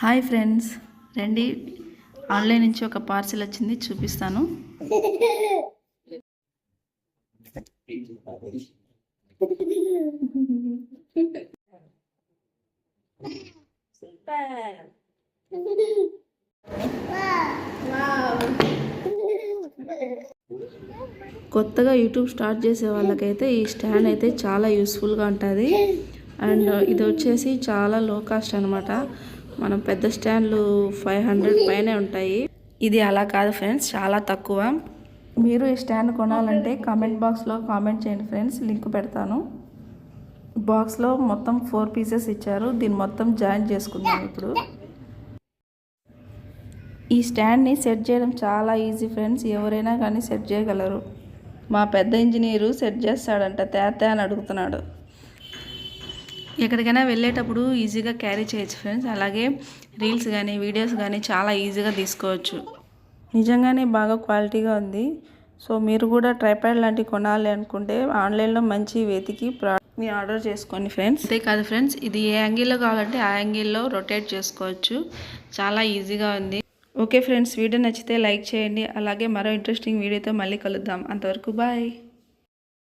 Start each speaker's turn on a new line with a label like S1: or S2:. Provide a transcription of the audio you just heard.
S1: Hi friends, రండి. Online నుంచి ఒక పార్సిల్ వచ్చింది, చూపిస్తాను. కొత్తగా యూట్యూబ్ స్టార్ట్ చేసే వాళ్ళకైతే ఈ స్టాండ్ అయితే చాలా యూస్ఫుల్గా ఉంటుంది. అండ్ ఇది వచ్చేసి చాలా లో కాస్ట్ అనమాట. మనం పెద్ద స్టాండ్లు 500 పైనే ఉంటాయి. ఇది అలా కాదు ఫ్రెండ్స్, చాలా తక్కువ. మీరు ఈ స్టాండ్ కొనాలంటే కామెంట్ బాక్స్లో కామెంట్ చేయండి ఫ్రెండ్స్, లింక్ పెడతాను. బాక్స్లో మొత్తం 4 పీసెస్ ఇచ్చారు. దీన్ని మొత్తం జాయిన్ చేసుకుందాం. ఇప్పుడు ఈ స్టాండ్ని సెట్ చేయడం చాలా ఈజీ ఫ్రెండ్స్, ఎవరైనా కానీ సెట్ చేయగలరు. మా పెద్ద ఇంజనీరు సెట్ చేస్తాడంట, తేతే అని అడుగుతున్నాడు. ఎక్కడికైనా వెళ్ళేటప్పుడు ఈజీగా క్యారీ చేయొచ్చు ఫ్రెండ్స్. అలాగే రీల్స్ కానీ వీడియోస్ కానీ చాలా ఈజీగా తీసుకోవచ్చు. నిజంగానే బాగా క్వాలిటీగా ఉంది. సో మీరు కూడా ట్రైపాడ్ లాంటివి కొనాలి అనుకుంటే ఆన్లైన్లో మంచి వెతికి మీ ఆర్డర్ చేసుకోండి ఫ్రెండ్స్. అంతేకాదు ఫ్రెండ్స్, ఇది ఏ యాంగిల్లో కావాలంటే ఆ యాంగిల్లో రొటేట్ చేసుకోవచ్చు. చాలా ఈజీగా ఉంది. ఓకే ఫ్రెండ్స్, వీడియో నచ్చితే లైక్ చేయండి. అలాగే మరో ఇంట్రెస్టింగ్ వీడియోతో మళ్ళీ కలుద్దాం. అంతవరకు బాయ్.